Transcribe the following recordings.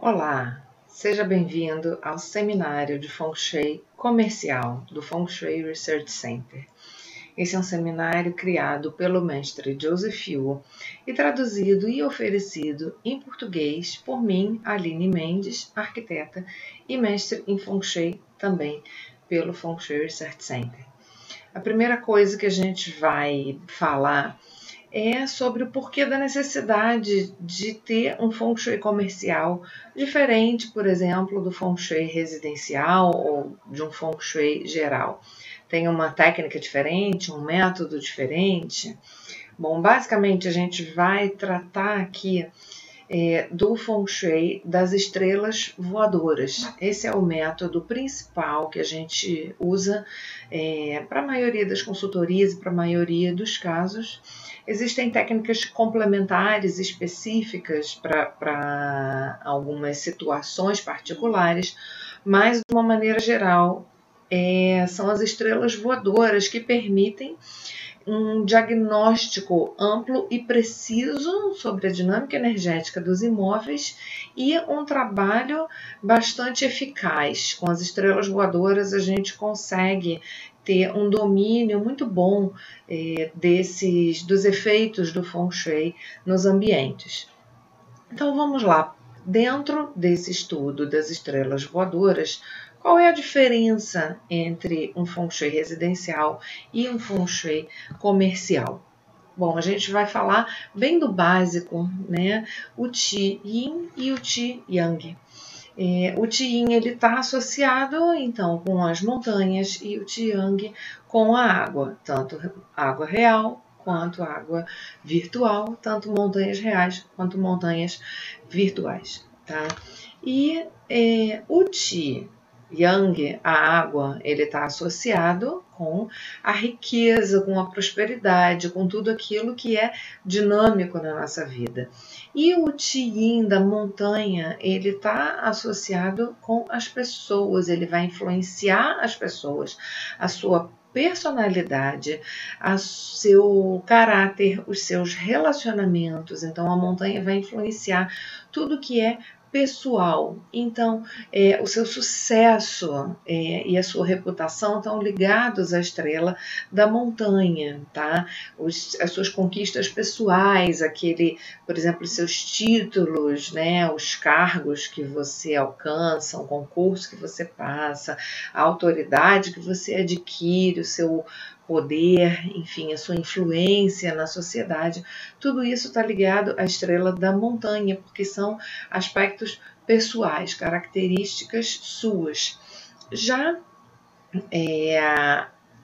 Olá, seja bem-vindo ao seminário de Feng Shui comercial do Feng Shui Research Center. Esse é um seminário criado pelo mestre Joseph Yu e traduzido e oferecido em português por mim, Aline Mendes, arquiteta e mestre em Feng Shui também pelo Feng Shui Research Center. A primeira coisa que a gente vai falar é sobre o porquê da necessidade de ter um Feng Shui comercial diferente, por exemplo, do Feng Shui residencial ou de um Feng Shui geral. Tem uma técnica diferente, um método diferente? Bom, basicamente a gente vai tratar aqui do Feng Shui das estrelas voadoras. Esse é o método principal que a gente usa para a maioria das consultorias e para a maioria dos casos. Existem técnicas complementares específicas para algumas situações particulares, mas de uma maneira geral são as estrelas voadoras que permitem um diagnóstico amplo e preciso sobre a dinâmica energética dos imóveis e um trabalho bastante eficaz. Com as estrelas voadoras a gente consegue ter um domínio muito bom dos efeitos do Feng Shui nos ambientes. Então vamos lá. Dentro desse estudo das estrelas voadoras, qual é a diferença entre um Feng Shui residencial e um Feng Shui comercial? Bom, a gente vai falar bem do básico, né? O Qi Yin e o Qi Yang. O Qi Yin está associado, então, com as montanhas e o Qi Yang com a água, tanto água real quanto água virtual, tanto montanhas reais quanto montanhas virtuais. Tá? E o Qi Yang, a água, ele está associado com a riqueza, com a prosperidade, com tudo aquilo que é dinâmico na nossa vida. E o Qi Yin da montanha, ele está associado com as pessoas, ele vai influenciar as pessoas, a sua personalidade, o seu caráter, os seus relacionamentos. Então a montanha vai influenciar tudo que é pessoal. Então, o seu sucesso e a sua reputação estão ligados à estrela da montanha, tá? As suas conquistas pessoais, por exemplo, seus títulos, né? Os cargos que você alcança, o concurso que você passa, a autoridade que você adquire, o seu poder, enfim, a sua influência na sociedade, tudo isso está ligado à estrela da montanha, porque são aspectos pessoais, características suas. Já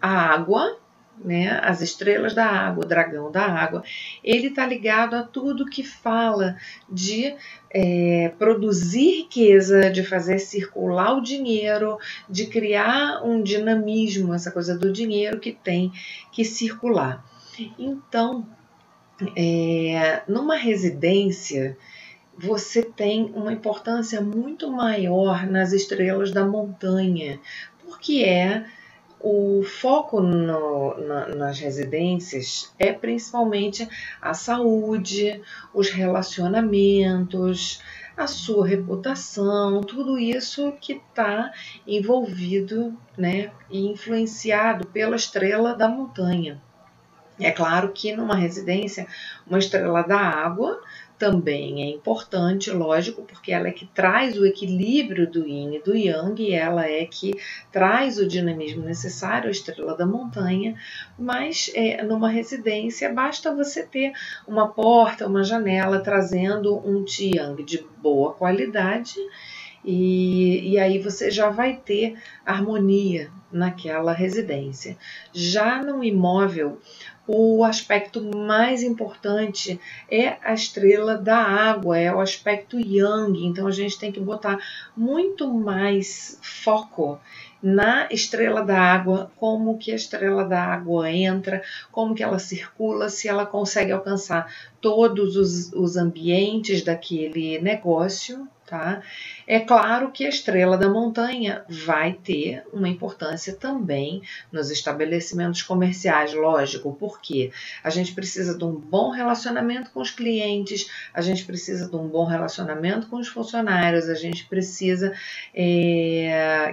a água, né, as estrelas da água, o dragão da água, ele está ligado a tudo que fala de produzir riqueza, de fazer circular o dinheiro, de criar um dinamismo, essa coisa do dinheiro que tem que circular. Então, numa residência, você tem uma importância muito maior nas estrelas da montanha, porque o foco nas residências é principalmente a saúde, os relacionamentos, a sua reputação, tudo isso que está envolvido, né, e influenciado pela estrela da montanha. É claro que numa residência, uma estrela da água também é importante, lógico, porque ela é que traz o equilíbrio do yin e do yang, e ela é que traz o dinamismo necessário, a estrela da montanha, mas numa residência basta você ter uma porta, uma janela trazendo um qi yang de boa qualidade, e aí você já vai ter harmonia naquela residência. Já no imóvel, o aspecto mais importante é a estrela da água, é o aspecto yang. Então a gente tem que botar muito mais foco na estrela da água, como que a estrela da água entra, como que ela circula, se ela consegue alcançar todos os ambientes daquele negócio, tá? É claro que a estrela da montanha vai ter uma importância também nos estabelecimentos comerciais, lógico, porque a gente precisa de um bom relacionamento com os clientes, a gente precisa de um bom relacionamento com os funcionários, a gente precisa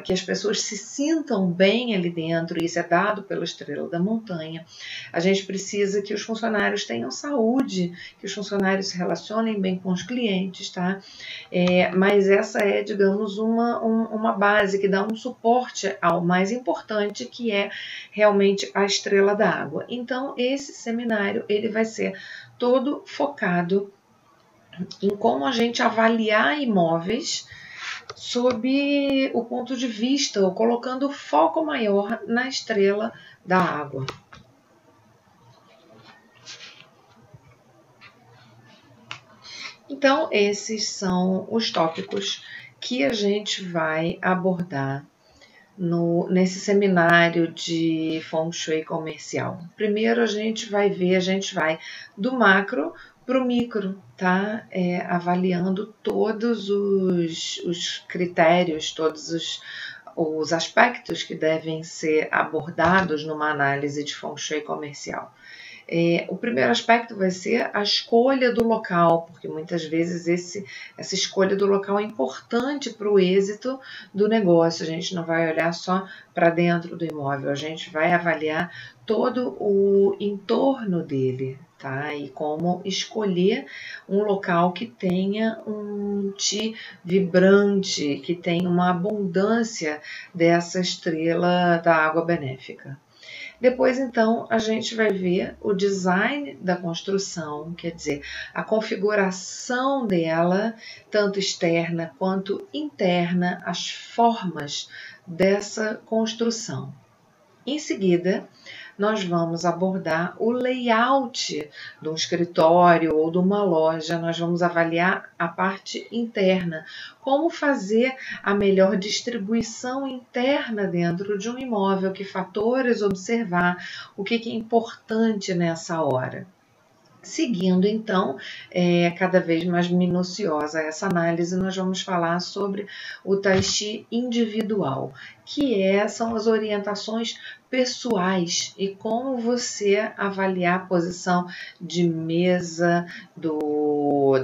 que as pessoas se sintam bem ali dentro, isso é dado pela estrela da montanha. A gente precisa que os funcionários tenham saúde, que os funcionários se relacionem bem com os clientes, tá? Mas essa é, digamos, uma base que dá um suporte ao mais importante, que é realmente a estrela da água. Então, esse seminário ele vai ser todo focado em como a gente avaliar imóveis sob o ponto de vista, ou colocando foco maior na estrela da água. Então, esses são os tópicos que a gente vai abordar nesse seminário de Feng Shui comercial. Primeiro a gente vai do macro para o micro, tá? Avaliando todos os critérios, todos os aspectos que devem ser abordados numa análise de Feng Shui comercial. O primeiro aspecto vai ser a escolha do local, porque muitas vezes essa escolha do local é importante para o êxito do negócio. A gente não vai olhar só para dentro do imóvel, a gente vai avaliar todo o entorno dele, tá? E como escolher um local que tenha um Qi vibrante, que tenha uma abundância dessa estrela da água benéfica. Depois, então, a gente vai ver o design da construção, quer dizer, a configuração dela, tanto externa quanto interna, as formas dessa construção. Em seguida, nós vamos abordar o layout de um escritório ou de uma loja, nós vamos avaliar a parte interna, como fazer a melhor distribuição interna dentro de um imóvel, que fatores observar, o que é importante nessa hora. Seguindo, então, cada vez mais minuciosa essa análise, nós vamos falar sobre o Tai Chi individual, que são as orientações pessoais e como você avaliar a posição de mesa do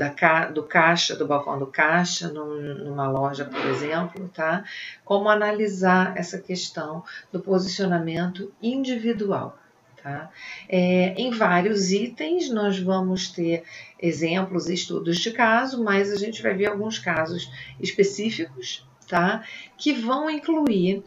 caixa, do balcão do caixa, numa loja, por exemplo, tá? Como analisar essa questão do posicionamento individual. Tá? Em vários itens nós vamos ter exemplos e estudos de caso, mas a gente vai ver alguns casos específicos, tá? Que vão incluir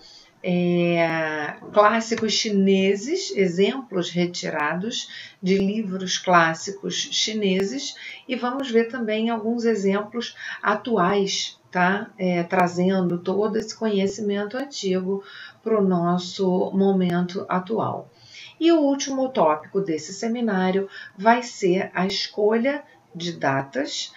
clássicos chineses, exemplos retirados de livros clássicos chineses, e vamos ver também alguns exemplos atuais, tá? Trazendo todo esse conhecimento antigo para o nosso momento atual. E o último tópico desse seminário vai ser a escolha de datas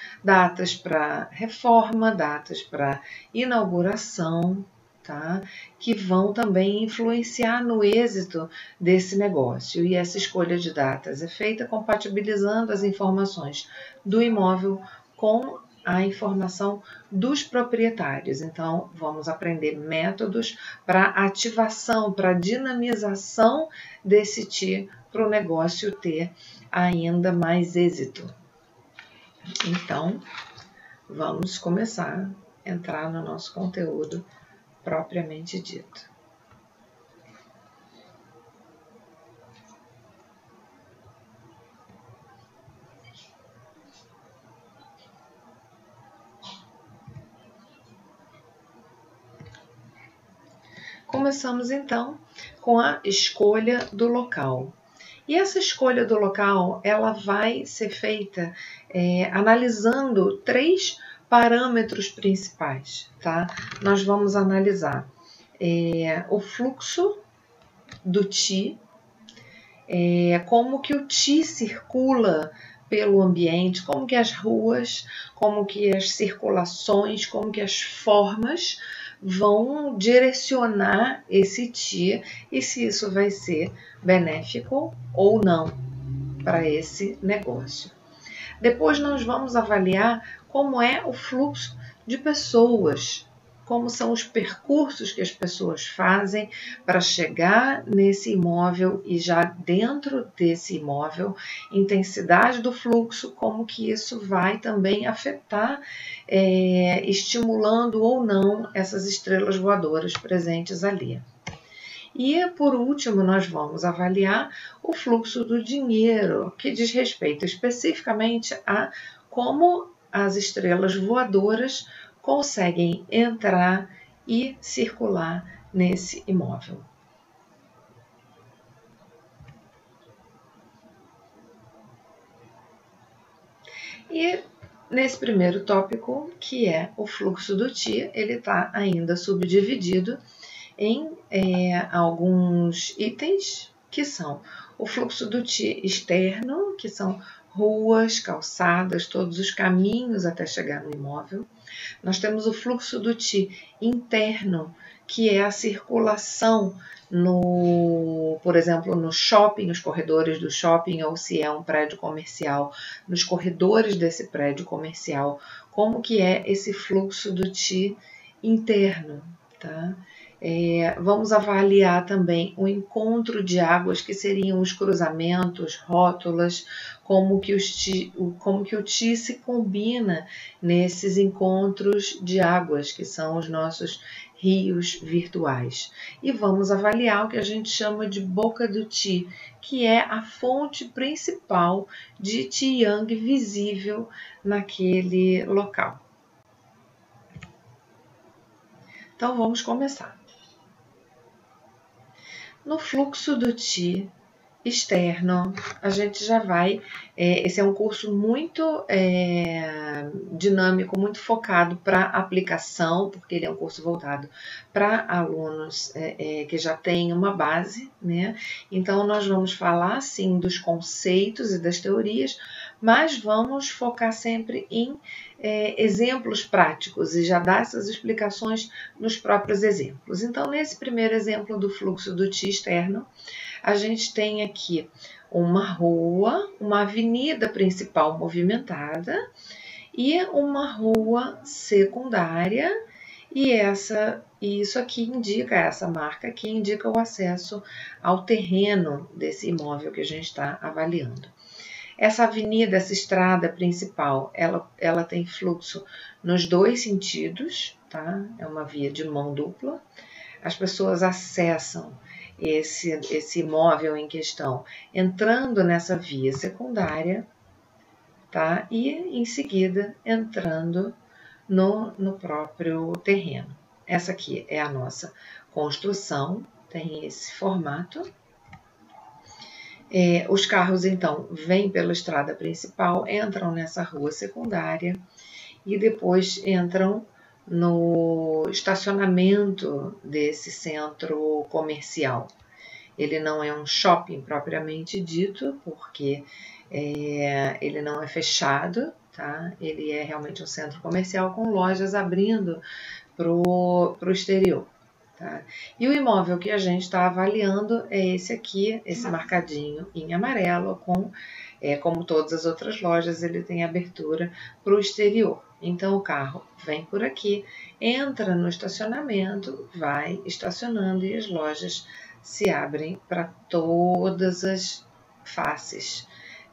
para reforma, datas para inauguração, tá? Que vão também influenciar no êxito desse negócio. E essa escolha de datas é feita compatibilizando as informações do imóvel com a informação dos proprietários. Então, vamos aprender métodos para ativação, para dinamização desse Qi, para o negócio ter ainda mais êxito. Então, vamos começar a entrar no nosso conteúdo propriamente dito. Começamos então com a escolha do local. E essa escolha do local, ela vai ser feita analisando 3 parâmetros principais, tá? Nós vamos analisar o fluxo do Qi, como que o Qi circula pelo ambiente, como que as ruas, como que as circulações, como que as formas vão direcionar esse Qi e se isso vai ser benéfico ou não para esse negócio. Depois nós vamos avaliar como é o fluxo de pessoas, como são os percursos que as pessoas fazem para chegar nesse imóvel e já dentro desse imóvel, intensidade do fluxo, como que isso vai também afetar, estimulando ou não essas estrelas voadoras presentes ali. E, por último, nós vamos avaliar o fluxo do dinheiro, que diz respeito especificamente a como as estrelas voadoras conseguem entrar e circular nesse imóvel. E nesse primeiro tópico, que é o fluxo do Qi, ele está ainda subdividido em alguns itens, que são o fluxo do Qi externo, que são ruas, calçadas, todos os caminhos até chegar no imóvel. Nós temos o fluxo do Qi interno, que é a circulação por exemplo, no shopping, nos corredores do shopping, ou se é um prédio comercial, nos corredores desse prédio comercial, como que é esse fluxo do Qi interno, tá? Vamos avaliar também o encontro de águas, que seriam os cruzamentos, rótulas, como que o Qi se combina nesses encontros de águas, que são os nossos rios virtuais. E vamos avaliar o que a gente chama de boca do Qi, que é a fonte principal de Qi Yang visível naquele local. Então vamos começar. No fluxo do Qi externo, a gente já vai... esse é um curso muito dinâmico, muito focado para aplicação, porque ele é um curso voltado para alunos que já têm uma base, né? Então, nós vamos falar, sim, dos conceitos e das teorias, mas vamos focar sempre em exemplos práticos e já dar essas explicações nos próprios exemplos. Então, nesse primeiro exemplo do fluxo do Qi externo, a gente tem aqui uma rua, uma avenida principal movimentada e uma rua secundária, e isso aqui indica, essa marca aqui indica o acesso ao terreno desse imóvel que a gente está avaliando. Essa avenida, essa estrada principal, ela tem fluxo nos dois sentidos, tá? É uma via de mão dupla. As pessoas acessam esse imóvel em questão entrando nessa via secundária, tá? E em seguida entrando no próprio terreno. Essa aqui é a nossa construção, tem esse formato. Os carros, então, vêm pela estrada principal, entram nessa rua secundária e depois entram no estacionamento desse centro comercial. Ele não é um shopping propriamente dito, porque ele não é fechado, tá? Ele é realmente um centro comercial com lojas abrindo para o exterior. Tá? E o imóvel que a gente está avaliando é esse aqui, esse marcadinho em amarelo, como todas as outras lojas, ele tem abertura para o exterior. Então o carro vem por aqui, entra no estacionamento, vai estacionando e as lojas se abrem para todas as faces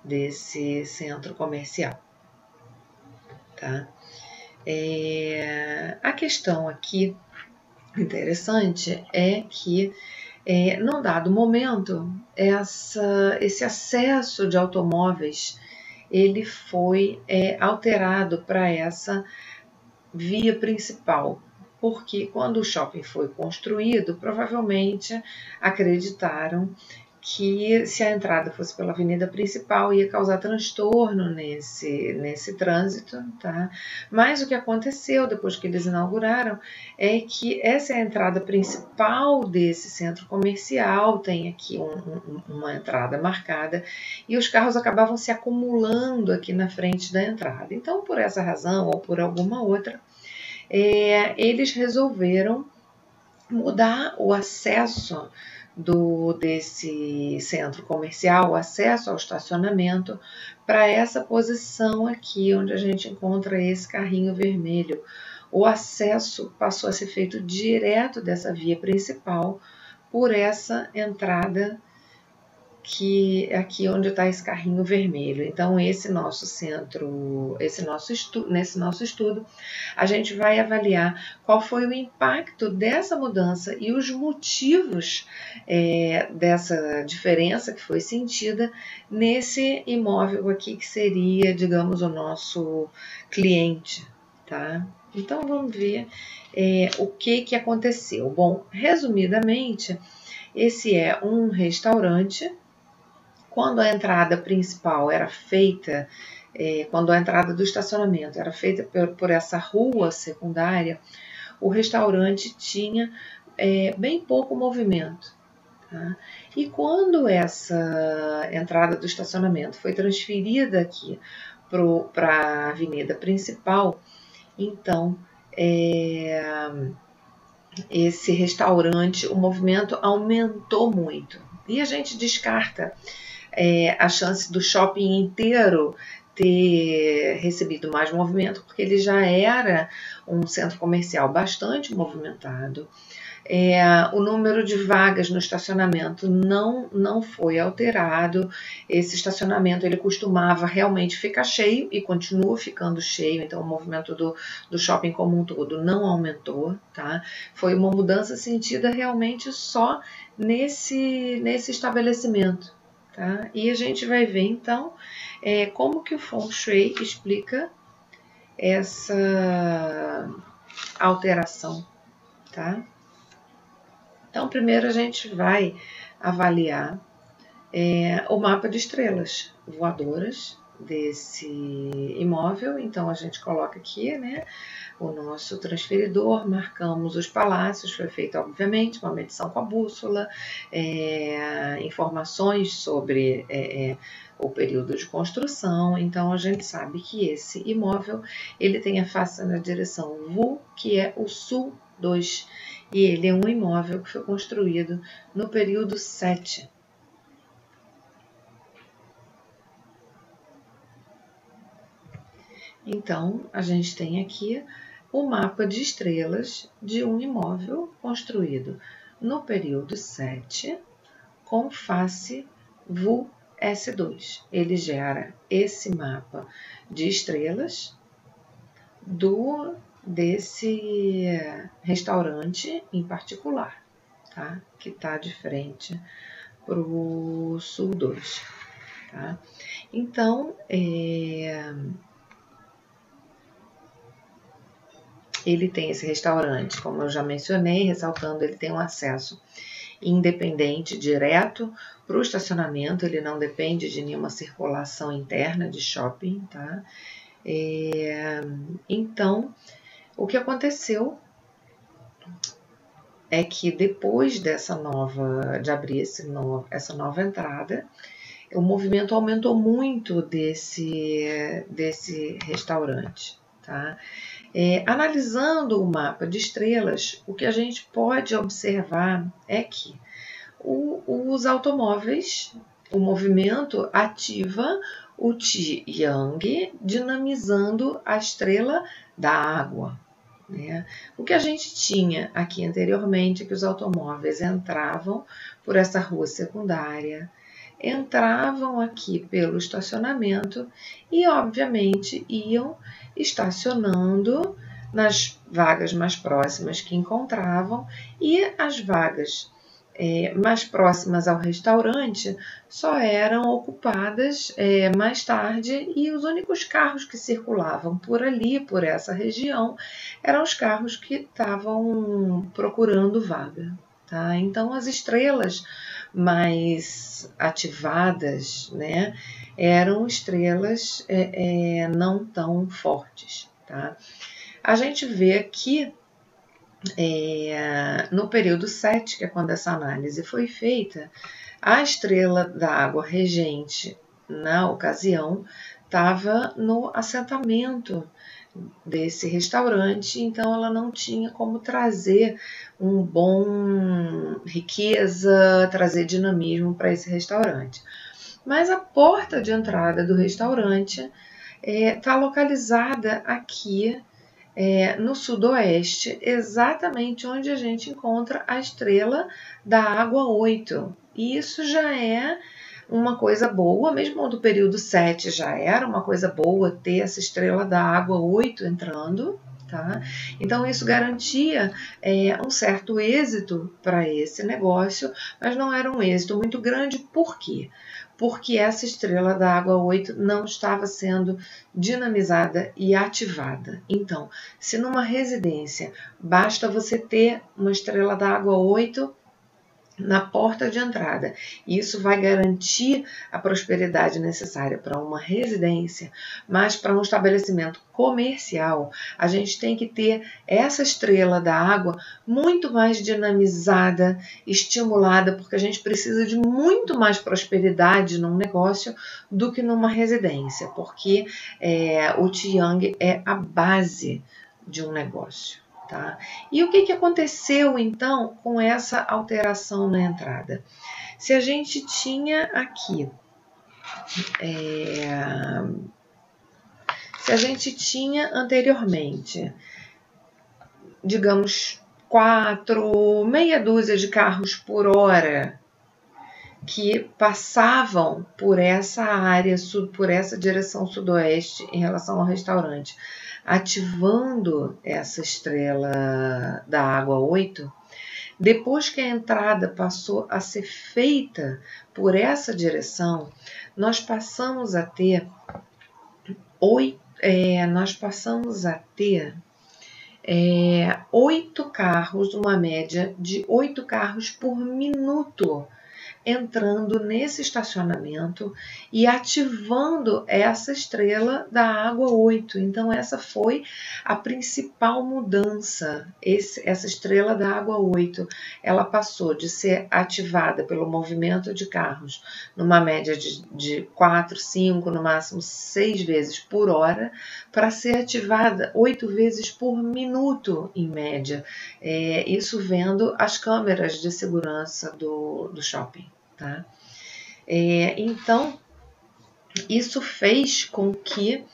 desse centro comercial. Tá? A questão aqui interessante é que, num dado momento, esse acesso de automóveis ele foi alterado para essa via principal, porque quando o shopping foi construído, provavelmente acreditaram que se a entrada fosse pela avenida principal ia causar transtorno nesse trânsito, tá? Mas o que aconteceu depois que eles inauguraram é que essa é a entrada principal desse centro comercial, tem aqui uma entrada marcada e os carros acabavam se acumulando aqui na frente da entrada. Então, por essa razão ou por alguma outra, eles resolveram mudar o acesso desse centro comercial, o acesso ao estacionamento, para essa posição aqui, onde a gente encontra esse carrinho vermelho. O acesso passou a ser feito direto dessa via principal por essa entrada que aqui onde está esse carrinho vermelho. Então, esse nosso centro, nesse nosso estudo, a gente vai avaliar qual foi o impacto dessa mudança e os motivos dessa diferença que foi sentida nesse imóvel aqui, que seria, digamos, o nosso cliente, tá? Então, vamos ver o que aconteceu. Bom, resumidamente, esse é um restaurante. Quando a entrada principal era feita, quando a entrada do estacionamento era feita por essa rua secundária, o restaurante tinha bem pouco movimento. Tá? E quando essa entrada do estacionamento foi transferida aqui para a avenida principal, então esse restaurante, o movimento aumentou muito. E a gente descarta a chance do shopping inteiro ter recebido mais movimento, porque ele já era um centro comercial bastante movimentado. O número de vagas no estacionamento não foi alterado. Esse estacionamento ele costumava realmente ficar cheio e continua ficando cheio, então o movimento do shopping como um todo não aumentou, tá? Foi uma mudança sentida realmente só nesse estabelecimento. Tá? E a gente vai ver então como que o Feng Shui explica essa alteração. Tá? Então, primeiro a gente vai avaliar o mapa de estrelas voadoras desse imóvel. Então, a gente coloca aqui, né, o nosso transferidor, marcamos os palácios, foi feita, obviamente, uma medição com a bússola, informações sobre o período de construção. Então, a gente sabe que esse imóvel ele tem a face na direção Wu, que é o sul 2, e ele é um imóvel que foi construído no período 7. Então, a gente tem aqui o mapa de estrelas de um imóvel construído no período 7 com face Wu S2. Ele gera esse mapa de estrelas desse restaurante em particular, tá? Que está de frente para o sul 2. Tá? Então, ele tem esse restaurante, como eu já mencionei, ressaltando, ele tem um acesso independente, direto para o estacionamento, ele não depende de nenhuma circulação interna de shopping, tá? Então, o que aconteceu é que depois de abrir essa nova entrada, o movimento aumentou muito desse restaurante, tá? Analisando o mapa de estrelas, o que a gente pode observar é que os automóveis, o movimento ativa o Qi-Yang, dinamizando a estrela da água. Né? O que a gente tinha aqui anteriormente é que os automóveis entravam por essa rua secundária, entravam aqui pelo estacionamento e, obviamente, iam estacionando nas vagas mais próximas que encontravam, e as vagas mais próximas ao restaurante só eram ocupadas mais tarde, e os únicos carros que circulavam por ali, por essa região, eram os carros que estavam procurando vaga. Tá? Então, as estrelas mais ativadas, né, eram estrelas não tão fortes. Tá? A gente vê aqui no período 7, que é quando essa análise foi feita, a estrela da água regente, na ocasião, estava no assentamento desse restaurante, então ela não tinha como trazer um bom riqueza, trazer dinamismo para esse restaurante. mas a porta de entrada do restaurante está localizada aqui no sudoeste, exatamente onde a gente encontra a estrela da água 8. E isso já é uma coisa boa, mesmo do período 7 já era uma coisa boa ter essa estrela da água 8 entrando. Tá? Então isso garantia um certo êxito para esse negócio, mas não era um êxito muito grande. Por quê? Porque essa estrela da água 8 não estava sendo dinamizada e ativada. Então, se numa residência basta você ter uma estrela da água 8 na porta de entrada, e isso vai garantir a prosperidade necessária para uma residência, mas para um estabelecimento comercial, a gente tem que ter essa estrela da água muito mais dinamizada, estimulada, porque a gente precisa de muito mais prosperidade num negócio do que numa residência, porque o Qiyang é a base de um negócio. Tá? E o que aconteceu então com essa alteração na entrada? Se a gente tinha aqui, se a gente tinha anteriormente, digamos, meia dúzia de carros por hora que passavam por essa área, por essa direção sudoeste em relação ao restaurante, ativando essa estrela da água 8, depois que a entrada passou a ser feita por essa direção, nós passamos a ter 8 carros, uma média de 8 carros por minuto, entrando nesse estacionamento e ativando essa estrela da água 8. Então essa foi a principal mudança. Essa estrela da água 8, ela passou de ser ativada pelo movimento de carros numa média de 4, 5, no máximo 6 vezes por hora, para ser ativada 8 vezes por minuto, em média. Isso vendo as câmeras de segurança do shopping. Tá? Então, isso fez com que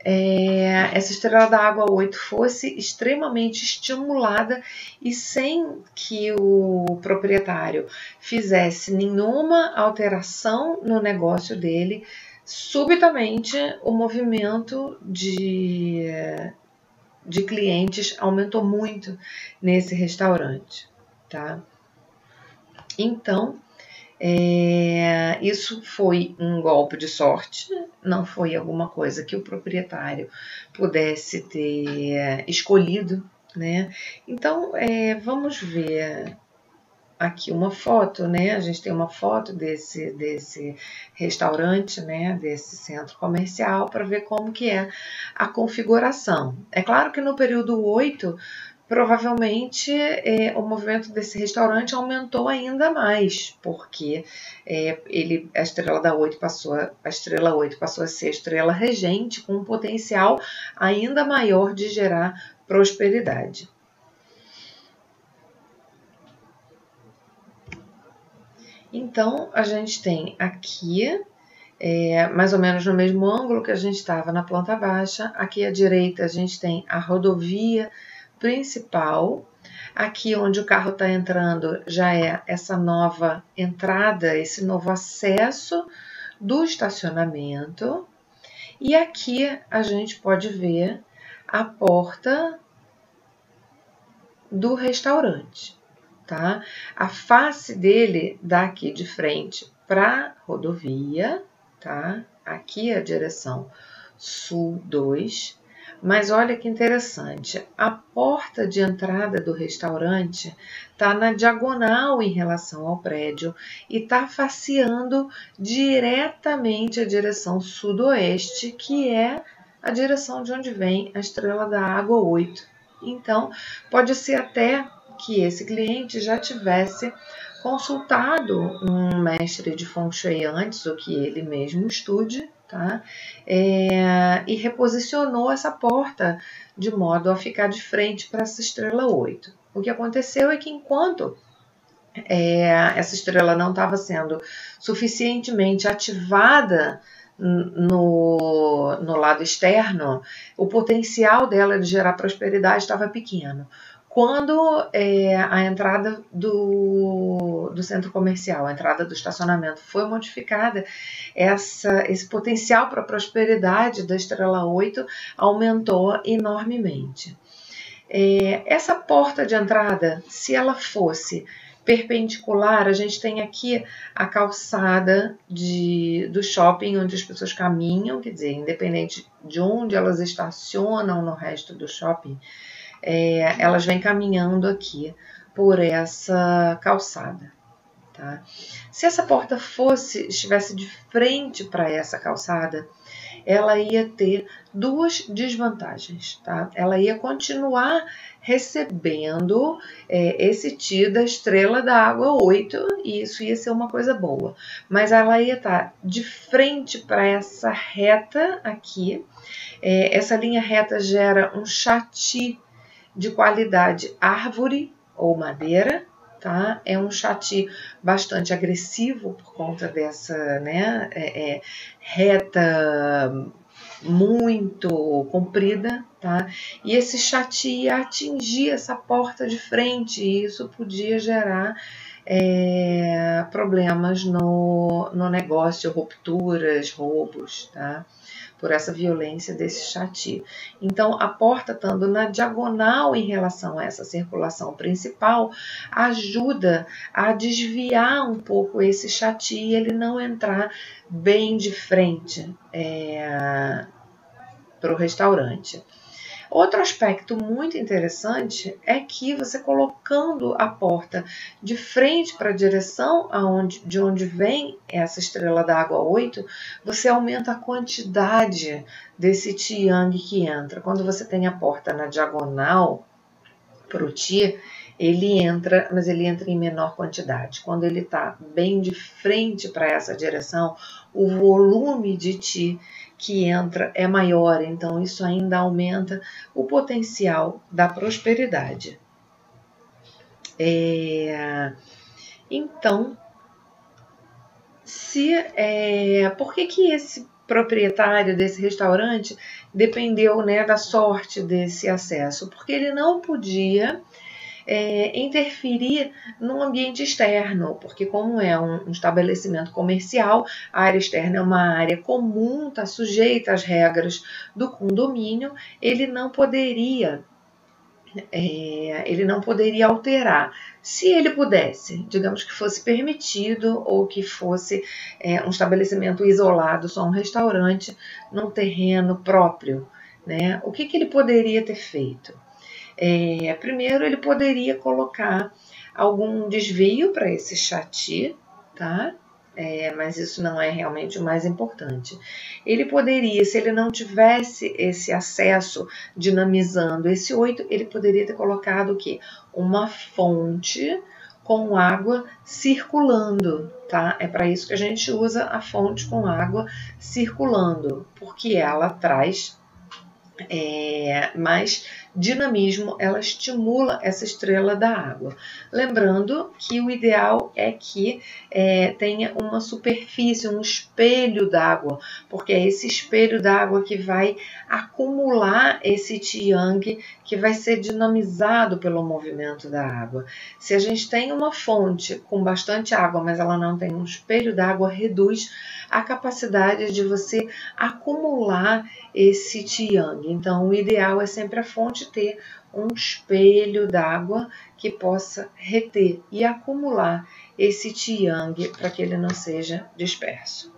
essa estrela da água 8 fosse extremamente estimulada e sem que o proprietário fizesse nenhuma alteração no negócio dele, subitamente o movimento de clientes aumentou muito nesse restaurante. Tá? Então, isso foi um golpe de sorte, não foi alguma coisa que o proprietário pudesse ter escolhido, né? Então, vamos ver aqui uma foto, né? A gente tem uma foto desse restaurante, né? Desse centro comercial, para ver como que é a configuração. É claro que no período 8, provavelmente o movimento desse restaurante aumentou ainda mais, porque a estrela 8 passou a ser a estrela regente, com um potencial ainda maior de gerar prosperidade. Então, a gente tem aqui, mais ou menos no mesmo ângulo que a gente estava na planta baixa, aqui à direita a gente tem a rodovia principal. Aqui onde o carro está entrando já é essa nova entrada, esse novo acesso do estacionamento. E aqui a gente pode ver a porta do restaurante. Tá? A face dele dá aqui de frente para a rodovia, tá? Aqui a direção sul 2. Mas olha que interessante, a porta de entrada do restaurante está na diagonal em relação ao prédio e está faceando diretamente a direção sudoeste, que é a direção de onde vem a estrela da água 8. Então, pode ser até que esse cliente já tivesse consultado um mestre de Feng Shui antes, ou que ele mesmo estude, tá? E reposicionou essa porta de modo a ficar de frente para essa estrela 8. O que aconteceu é que enquanto essa estrela não estava sendo suficientemente ativada no lado externo, o potencial dela de gerar prosperidade estava pequeno. Quando a entrada do centro comercial, a entrada do estacionamento foi modificada, esse potencial para prosperidade da estrela 8 aumentou enormemente. Essa porta de entrada, se ela fosse perpendicular, a gente tem aqui a calçada do shopping onde as pessoas caminham, quer dizer, independente de onde elas estacionam no resto do shopping, elas vêm caminhando aqui por essa calçada. Tá? Se essa porta estivesse de frente para essa calçada, ela ia ter duas desvantagens. Tá? Ela ia continuar recebendo esse Ti da estrela da água 8, e isso ia ser uma coisa boa. Mas ela ia estar de frente para essa reta aqui. Essa linha reta gera um chati de qualidade árvore ou madeira. Tá? É um chati bastante agressivo por conta dessa reta muito comprida, tá? E esse chati ia atingir essa porta de frente e isso podia gerar problemas no negócio, rupturas, roubos, tá? Por essa violência desse chati. Então, a porta estando na diagonal em relação a essa circulação principal, ajuda a desviar um pouco esse chati e ele não entrar bem de frente para o restaurante. Outro aspecto muito interessante é que você colocando a porta de frente para a direção de onde vem essa estrela da água 8, você aumenta a quantidade desse Ti Yang que entra. Quando você tem a porta na diagonal para o Ti, ele entra, mas ele entra em menor quantidade. Quando ele está bem de frente para essa direção, o volume de Ti que entra é maior, então isso ainda aumenta o potencial da prosperidade. Então, por que esse proprietário desse restaurante dependeu da sorte desse acesso? Porque ele não podia interferir no ambiente externo, porque como é um estabelecimento comercial, a área externa é uma área comum, está sujeita às regras do condomínio, ele não poderia alterar. Se ele pudesse, digamos que fosse permitido ou que fosse um estabelecimento isolado, só um restaurante num terreno próprio, né? O que ele poderia ter feito? Primeiro, ele poderia colocar algum desvio para esse chati, tá? Mas isso não é realmente o mais importante. Ele poderia, se ele não tivesse esse acesso dinamizando esse 8, ele poderia ter colocado o quê? Uma fonte com água circulando, tá? É para isso que a gente usa a fonte com água circulando, porque ela traz mais dinamismo, ela estimula essa estrela da água. Lembrando que o ideal é que tenha uma superfície, um espelho d'água, porque é esse espelho d'água que vai acumular esse Ti Yang, que vai ser dinamizado pelo movimento da água. Se a gente tem uma fonte com bastante água, mas ela não tem um espelho d'água, reduz a capacidade de você acumular esse Ti Yang. Então, o ideal é sempre a fonte ter um espelho d'água que possa reter e acumular esse Ti Yang para que ele não seja disperso.